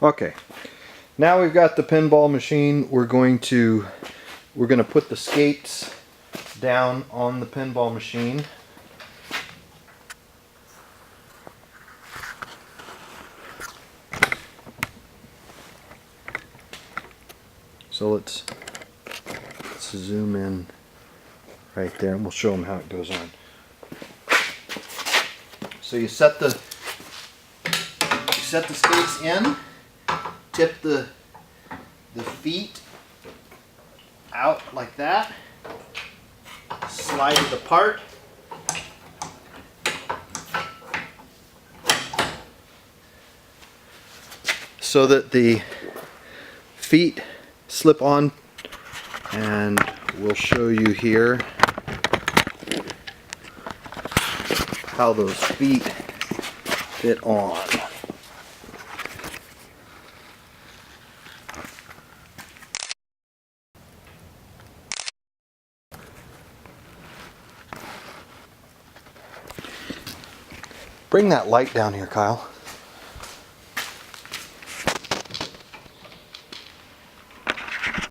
Okay, now we've got the pinball machine. We're going to put the skates down on the pinball machine. So let's zoom in right there and we'll show them how it goes on. So you set the skates in, tip the feet out like that, slide it apart, so that the feet slip on, and we'll show you here how those feet fit on. Bring that light down here, Kyle.